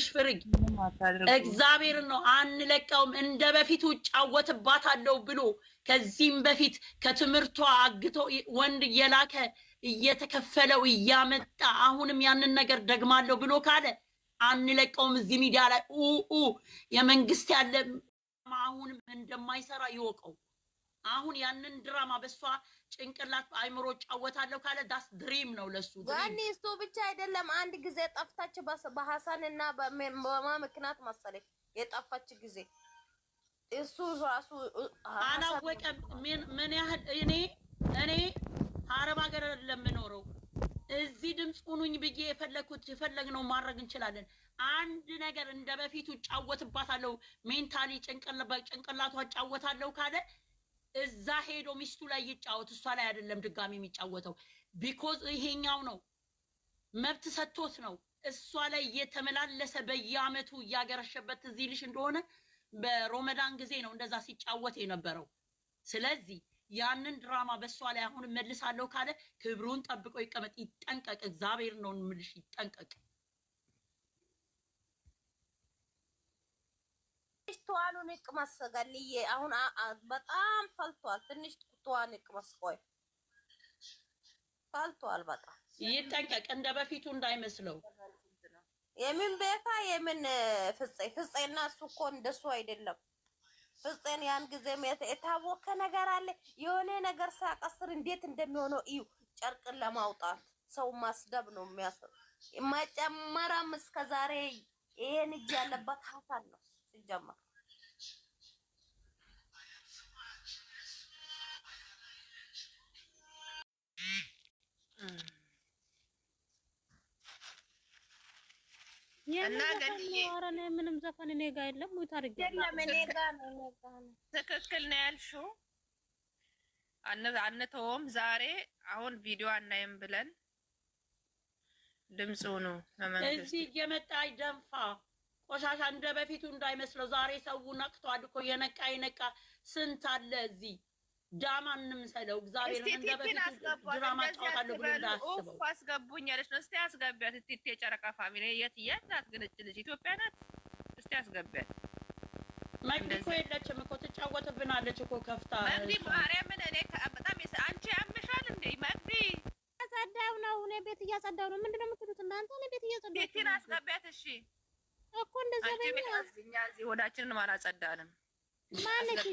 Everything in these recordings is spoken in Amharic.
ይኸውልሽ ፍርግ እግዚአብሔርን ነው አንለቀውም። እንደ በፊቱ እጫወትባታለሁ ብሎ ከዚህም በፊት ከትምህርቷ አግቶ ወንድ እየላከ እየተከፈለው እያመጣ አሁንም ያንን ነገር ደግማለሁ ብሎ ካለ አንለቀውም። እዚህ ሚዲያ ላይ የመንግስት ያለ አሁንም እንደማይሰራ ይወቀው። አሁን ያንን ድራማ በሷ ጭንቅላት አይምሮ ጫወታለሁ ካለ ዳስ ድሪም ነው ለሱ። ያኔ እሱ ብቻ አይደለም አንድ ጊዜ ጠፍታች በሐሰን እና በማ ምክንያት መሰለኝ የጠፋች ጊዜ እሱ ራሱ አላወቀም። ምን ያህል እኔ አረብ ሀገር ለምኖረው እዚህ ድምፅ ሁኑኝ ብዬ የፈለግነው ማድረግ እንችላለን። አንድ ነገር እንደ በፊቱ ጫወትባታለሁ ሜንታሊ ጭንቅላቷ ጫወታለሁ ካለ እዛ ሄዶ ሚስቱ ላይ ይጫወት፣ እሷ ላይ አይደለም ድጋሚ የሚጫወተው። ቢኮዝ ይሄኛው ነው መብት ሰጥቶት ነው እሷ ላይ እየተመላለሰ በየአመቱ እያገረሸበት እዚህ ልሽ እንደሆነ በሮመዳን ጊዜ ነው እንደዛ ሲጫወት የነበረው። ስለዚህ ያንን ድራማ በእሷ ላይ አሁን መልሳለሁ ካለ ክብሩን ጠብቆ ይቀመጥ፣ ይጠንቀቅ። እግዚአብሔር ነው ምልሽ፣ ይጠንቀቅ። ትዋኑን ይቅመስ ገልዬ አሁን በጣም ፈልቷል። ትንሽ ትዋን ይቅመስ። ቆይ ፈልቷል በጣም ይጠንቀቅ፣ እንደ በፊቱ እንዳይመስለው። የምን ቤታ የምን ፍፄና እሱ እኮ እንደሱ አይደለም። ፍፄን ያን ጊዜ የታወቀ ነገር አለ። የሆነ ነገር ሳቀስር እንዴት እንደሚሆነው እዩ። ጨርቅን ለማውጣት ሰው ማስደብ ነው የሚያስብ። መጨመራም እስከዛሬ ይሄን እጅ ያለበት ሀሳብ ነው ሲጀመር። እና ገንዬ ምንም ዘፈን እኔ ጋር የለም። ወይ ታርገ የለም እኔ ጋር ነው። ትክክል ነው ያልሽው። አንተውም ዛሬ አሁን ቪዲዮ አናይም ብለን ድምፁ ነው ለመንግስት እዚህ እየመጣ ይደንፋ ቆሻሻ እንደ በፊቱ እንዳይመስለው። ዛሬ ሰው ነቅቷል እኮ የነቃ ስንት አለ እዚህ ዳማ እንምሰለው። እግዚአብሔር እንደ በፊቱ ድራማ ጫወታለሁ ብሎ እንዳያስበው አስገቡኝ ያለች ነው። እስቲ አስገቢያት። እትቴ ጨረቃ ፋሚሊ የት ናት ግን? እች ልጅ ኢትዮጵያ ናት? እስቲ አስገቢያት። መግቢ እኮ የለችም እኮ ትጫወትብናለች እኮ ከፍታ። መግቢ ማርያምን እኔ በጣም አንቺ ያምሻል እንዴ መግቢ? እያጸዳሁ ነው እኔ ቤት እያጸዳሁ ነው። ምንድነው የምትሉት እናንተ? እኔ ቤት እያጸዳሁ ነው። እትቴን አስገቢያት። እሺ እኮ እንደዛ በእኛ እኛ እዚህ ሆዳችንን አላጸዳንም። ማነች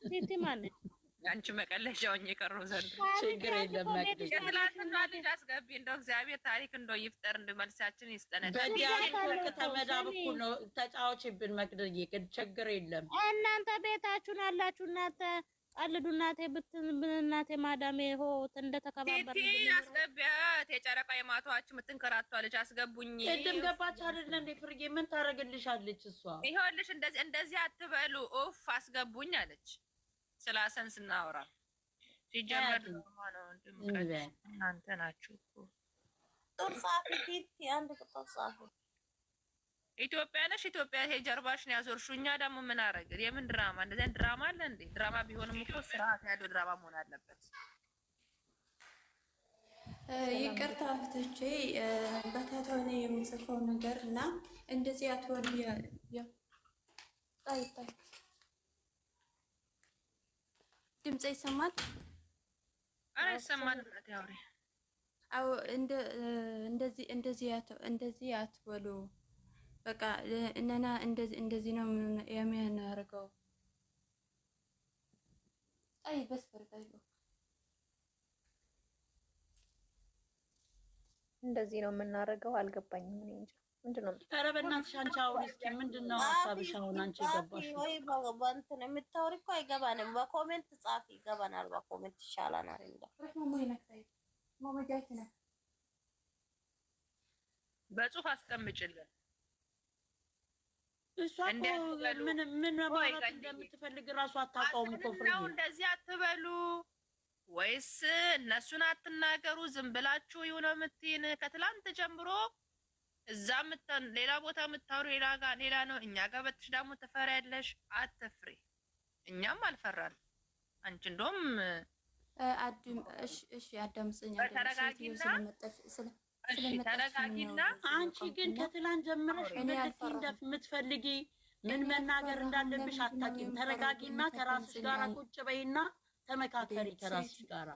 እትቴ ማነች? አንቺ መቀለሻውኝ የቀረው ዘንድ ችግር የለም። መግደል የትላንትና ልጅ አስገቢ። እንደው እግዚአብሔር ታሪክ እንደው ይፍጠር፣ እንድመልሳችን ይስጠነን። በዲያሪክ ተመዳብ እኮ ነው ተጫዋችብን። መግደል ችግር የለም። እናንተ ቤታችሁን አላችሁ። እናንተ ቀልዱ። እናቴ እናቴ ማዳሜ ሆ እንደተከባበር ቲቲ አስገቢያት። የጨረቃ የማቷችሁ የምትንከራቷለች። አስገቡኝ። ቅድም ገባች አይደለ እንዴ ፍርጌ? ምን ታረግልሻለች እሷ? ይኸውልሽ እንደዚህ አትበሉ። ኡፍ አስገቡኝ አለች። ስላሰን ስናወራ ሲጀመር ነው እናንተ ናችሁ እኮ ጦርሳፊ ቲቲ አንድ ጦርሳፊ ኢትዮጵያ ነሽ። ኢትዮጵያ ይሄ ጀርባሽን ያዞርሽው። እኛ ደግሞ ምን አረግን? የምን ድራማ? እንደዚህ ድራማ አለ እንዴ? ድራማ ቢሆንም እኮ ስርዓት ያለው ድራማ መሆን አለበት። ይቅርታ ፍትቼ በታታው ነው የምጽፈው ነገር እና እንደዚህ አትወል ታይ ድምጽ ይሰማል? አረ ይሰማል። ያውሪ አው እንደዚህ አትበሉ። በቃ እነና እንደዚህ ነው የሚያናርገው። አይ በስ ፈርታዩ እንደዚህ ነው የምናደርገው። አልገባኝም። እኔ እንጃ ምንድነው? ኧረ በእናትሽ አንቺ አውሪ እስኪ ምንድነው ሀሳብሽ? አሁን አንቺ ገባሽ ወይ በእንትን የምታወሪ እኮ አይገባንም። በኮሜንት ጻፊ ይገባናል። በኮሜንት ይሻላናል። በጽሁፍ አስቀምጭልን። እሷ እኮ ምን ማለት እንደምትፈልግ እራሱ አታውቀውም እኮ ፍሬ። እንደዚህ አትበሉ ወይስ እነሱን አትናገሩ? ዝም ብላችሁ ይሁን የምትይን ከትላንት ጀምሮ እዛ ሌላ ቦታ የምታወሩ ሌላ ነው። እኛ ጋር በትሽ ደግሞ ትፈሪያለሽ። አትፍሪ። እኛም አልፈራን። አንቺ እንደውም እሺ አዳምጽኝ። ተረጋጊና አንቺ ግን ከትላንት ጀምረሽ እንደምትፈልጊ ምን መናገር እንዳለብሽ አታውቂም። ተረጋጊና ከራስሽ ጋር ቁጭ በይና ተመካከሪ ከራስሽ ጋር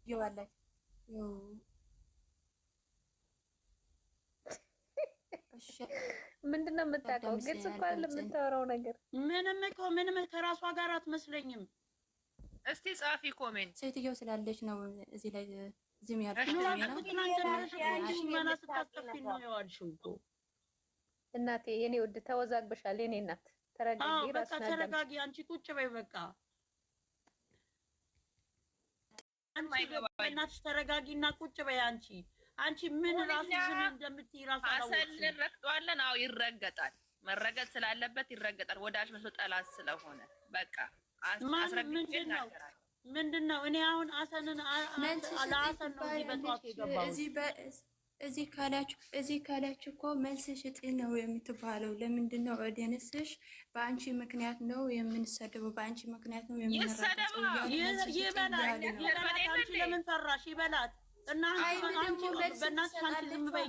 ይዋላል። ምንድነው የምታውቀው? ግልጽ እኮ አይደለም የምታወራው ነገር። ምንም ከራሷ ጋር አትመስለኝም። እስቲ ጻፊ ኮሜንት። ሴትዮው ስላለች ነው እዚህ ላይ ዝም ያልኩት። እናቴ የኔ ውድ ተወዛግበሻል። የኔ እናት ተረጋጊ፣ በቃ ተረጋጊ። አንቺ ቁጭ በይ በቃ። እናትሽ ተረጋጊና ቁጭ በይ አንቺ ምን ራስሽ እንደምትይ ራስ አሰልን ረግጧለን። አዎ ይረገጣል። መረገጥ ስላለበት ይረገጣል። ወዳጅ መስሎ ጠላት ስለሆነ በቃ ምንድነው? እኔ አሁን አሰንን ለአሰን ነው በጧት የገባው። እዚህ ካላችሁ እኮ መልስ ሽጥ ነው የምትባለው። ለምንድነው ኦዲየንስሽ በአንቺ ምክንያት ነው የምንሰደበው? በአንቺ ምክንያት ነው የምንረገጠው? ይበላል። አንቺ ለምን ፈራሽ? ይበላት እና አንቺ በእናትሽ አንቺ ዝም በይ።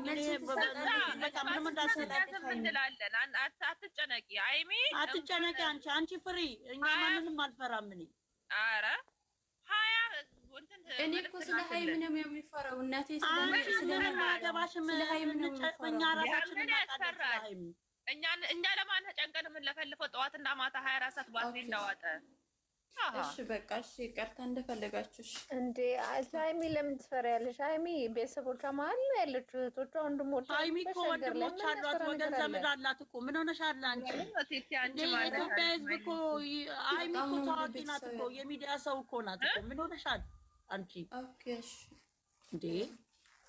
በቃ ምንም እንላለን። አትጨነቂ አይሚ፣ አትጨነቂ አንቺ ፍሪ። እኛ ማንንም አልፈራም። ኧረ እኔ እኮ ስለ ሀይሚ ነው የሚፈራው እናቴ። ስለማገባሽም እኛ ራሳችን እኛ ለማን ተጨንቀን የምንለፈልፈው? ጠዋትና ማታ 24 ሰዓት ባትሪ እንዳዋጠ። እሺ በቃ እሺ፣ ቀርታ እንደፈለጋችሁሽ እንዴ። ሀይሚ ለምን ትፈሪያለሽ? ሀይሚ ቤተሰቦቿ መሀል ነው ያለችው፣ እህቶቿ፣ ወንድሞቿ። ሀይሚ እኮ ወንድሞች አሏት፣ ወገን ዘመድ አላት እኮ። ምን ሆነሻል አንቺ? የኢትዮጵያ ሕዝብ እኮ ሀይሚ እኮ ታዋቂ ናት እኮ፣ የሚዲያ ሰው እኮ ናት እኮ። ምን ሆነሻል አንቺ? ኦኬ እሺ። እንዴ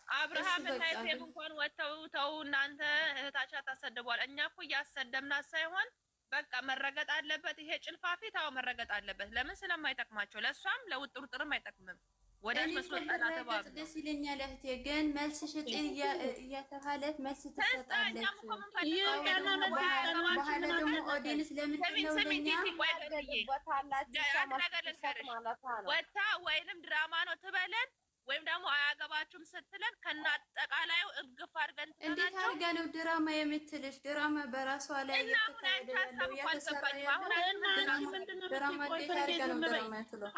አብርሃም እና ኤፍሬም እንኳን ወጥተው ተው እናንተ እህታችሁ ታሰደቧል። እኛ እኮ እያሰደብናት ሳይሆን በቃ መረገጥ አለበት። ይሄ ጭልፋ ፊት አዎ መረገጥ አለበት። ለምን? ስለማይጠቅማቸው፣ ለእሷም ለውጥሩጥርም አይጠቅምም። ወዳጅ መስሎ ጠላት ደስ ይለኛል እህቴ፣ ግን መልስ ሽጥ እያተባለት መልስ ትሰጣለች። በኋላ ደግሞ ኦዲየንስ ለምንድን ነው ወታ ወይንም ድራማ ነው ትበለን ወይም ደግሞ አያገባችሁም ስትለን ከናጠቃላዩ እርግፍ አድርገን እንዴት አድርጋ ነው ድራማ የምትልሽ? ድራማ በራሷ ላይ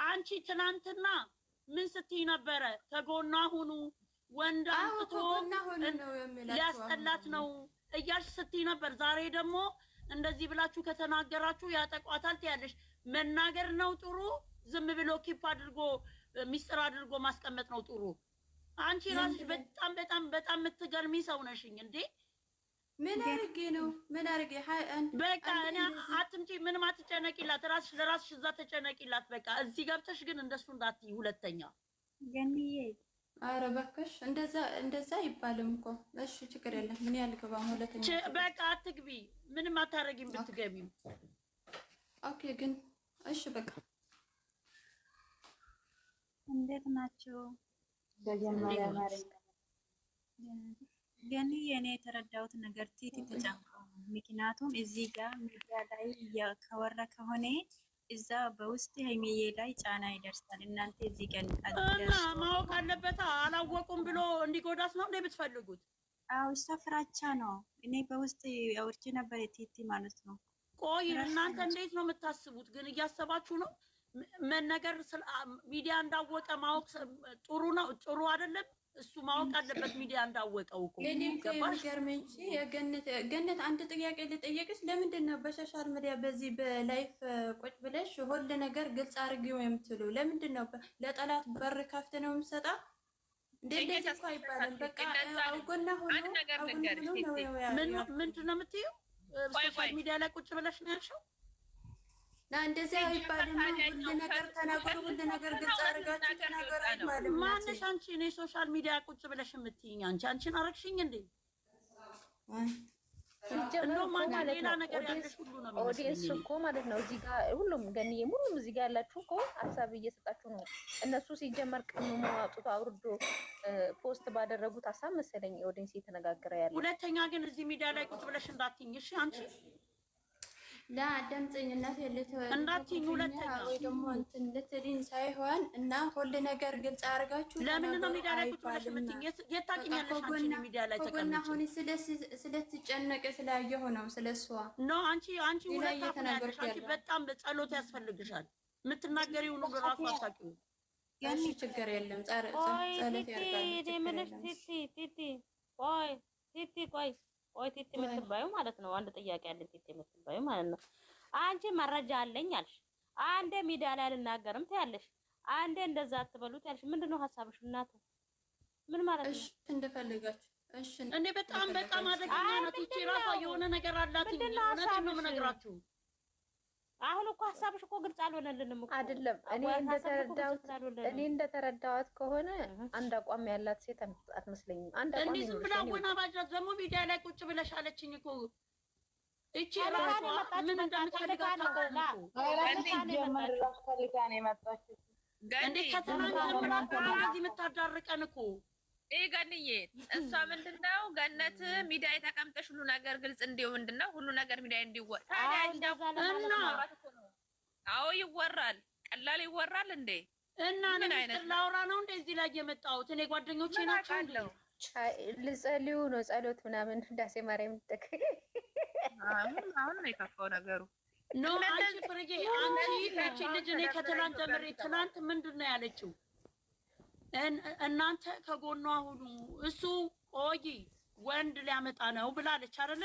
አንቺ ትናንትና ምን ስትይ ነበረ? ከጎኗ ሁኑ፣ ወንድ አምጥቶ ሊያስጠላት ነው እያልሽ ስትይ ነበር። ዛሬ ደግሞ እንደዚህ ብላችሁ ከተናገራችሁ ያጠቋታል ትያለሽ። መናገር ነው ጥሩ፣ ዝም ብሎ ኪፕ አድርጎ ሚስጥር አድርጎ ማስቀመጥ ነው ጥሩ። አንቺ ራስሽ በጣም የምትገርሚ ሰው ነሽኝ እንዴ! ምን አድርጌ ነው? ምን አድርጌ? በቃ እኔ አትምጪ፣ ምንም አትጨነቂላት። ራስሽ ለራስሽ እዛ ተጨነቂላት። በቃ እዚህ ገብተሽ ግን እንደሱ እንዳትዪ ሁለተኛ። ገኒዬ ኧረ እባክሽ እንደዛ አይባልም እኮ። እሺ ችግር የለም። ምን ያልገባም ሁለተኛ በቃ አትግቢ፣ ምንም አታረጊም ብትገቢም። ኦኬ ግን እሺ በቃ እንዴት ናቸው? ግን የኔ የተረዳሁት ነገር ቲቲ ተጨንቀው፣ ምክንያቱም እዚህ ጋር ሚዲያ ላይ ከወራ ከሆነ እዛ በውስጥ ሀይሚዬ ላይ ጫና ይደርሳል። እናንተ እዚህ ጋር እና ማወቅ አለበት። አላወቁም ብሎ እንዲጎዳት ነው እንደ የምትፈልጉት? አዎ እሷ ፍራቻ ነው። እኔ በውስጥ አውርቼ ነበር ቲቲ ማለት ነው። ቆይ እናንተ እንዴት ነው የምታስቡት? ግን እያሰባችሁ ነው መነገር ሚዲያ እንዳወቀ ማወቅ ጥሩ ነው? ጥሩ አይደለም። እሱ ማወቅ አለበት ሚዲያ እንዳወቀው እኮ። እኔ የሚገርመኝ ገነት አንድ ጥያቄ ልጠየቅሽ። ለምንድን ነው በሶሻል ሚዲያ በዚህ በላይፍ ቁጭ ብለሽ ሁሉ ነገር ግልጽ አድርጊው የምትሉ? ለምንድን ነው ለጠላት በር ከፍት ነው የምሰጣ? እንደዚህ እኮ አይባልም። በቃ አውጎና ሆኖ ምንድን ነው የምትይው? ሶሻል ሚዲያ ላይ ቁጭ ብለሽ ነው ያልሽው? እንደዚህ አይባልም። ሁሉ ነገር ተናገሩ፣ ሁሉ ነገር ግልጽ አድርጋችሁ ተናገሩ አይባልም። ማንሽ አንቺ? እኔ ሶሻል ሚዲያ ቁጭ ብለሽ የምትይኝ አንቺን አረግሽኝ እንዴ? ኦዲየንስ እኮ ማለት ነው እዚህ ጋር ሁሉም ገኒዬ፣ ሁሉም እዚህ ጋር ያላችሁ እኮ ሀሳብ እየሰጣችሁ ነው። እነሱ ሲጀመር ቅመሙ አውጥቶ አውርዶ ፖስት ባደረጉት ሀሳብ መሰለኝ ኦዲየንስ እየተነጋገረ ያለ። ሁለተኛ ግን እዚህ ሚዲያ ላይ ቁጭ ብለሽ እንዳትይኝ እሺ አንቺ። ለአዳምጠኝነት እንዳትኝ ሁለተኛ ወይ ደግሞ እንትን ልትልኝ ሳይሆን እና ሁሉ ነገር ግልጽ አድርጋችሁ ለምን ነው ሚዲያ ላይ ቁጭ ብለሽ የምትይኝ? የት ታውቂኛለሽ አንቺ ሚዲያ ላይ ተቀምጪ? አሁን ስለትጨነቀ ስላየሁ ነው ስለሷ ኖ አንቺ ሁለት አፍናለሽ። አንቺ በጣም በጸሎት ያስፈልግሻል። የምትናገሪው ነው ራሱ አታውቂው። ያቺ ችግር የለም ጸሎት ያርጋል። ቆይ ቲቲ የምትባዩ ማለት ነው። አንድ ጥያቄ አለ። ቲቲ የምትባዩ ማለት ነው። አንቺ መረጃ አለኝ አልሽ፣ አንዴ ሚዲያ ላይ አልናገርም ትያለሽ፣ አንዴ እንደዛ አትበሉት ያልሽ። ምንድነው ሀሳብሽ እናት? ምን ማለት ነው? እሺ እንደፈለጋችሁ። እሺ እኔ በጣም አደገኛ ነው። ቲቲ ራሷ የሆነ ነገር አላት። እውነቴን ነው የምነግራችሁ። አሁን እኮ ሀሳብሽ እኮ ግልጽ አልሆነልንም እኮ አይደለም። እኔ እንደተረዳሁት ከሆነ አንድ አቋም ያላት ሴት አትመስለኝም። አንድ አቋም እንዴ ዝም ብላ ወናባጃት ደግሞ ሚዲያ ላይ ቁጭ ብለሽ አለችኝ እኮ እቺ ራሷ ምን እንደምትፈልግ አታውቅም እኮ እንዴ ከትናንት ጀምራ እኮ እንደዚህ የምታዳርቀን እኮ ገንዬ እሷ ምንድነው ገነት ሚዲያ የተቀምጠሽ ሁሉ ነገር ግልጽ እንዲው ምንድነው ሁሉ ነገር ሚዲያ እንዲወጣ ታዲያ አዎ ይወራል። ቀላል ይወራል እንዴ? እና ምን አይነት ላውራ ነው እንደዚህ ላይ የመጣሁት? እኔ ጓደኞቼ ናቸው እንዴ ልጸልዩ ነው ጸሎት ምናምን ዳሴ ማርያም ተክ አሁን ነው የከፋው ነገሩ። ኖ አንቺ ፍርጌ አንቺ ልጅ እኔ ከትናንት ጀምሬ ትናንት ምንድነው ያለችው? እናንተ ከጎኗ ሁኑ፣ እሱ ቆይ ወንድ ሊያመጣ ነው ብላለች አይደል?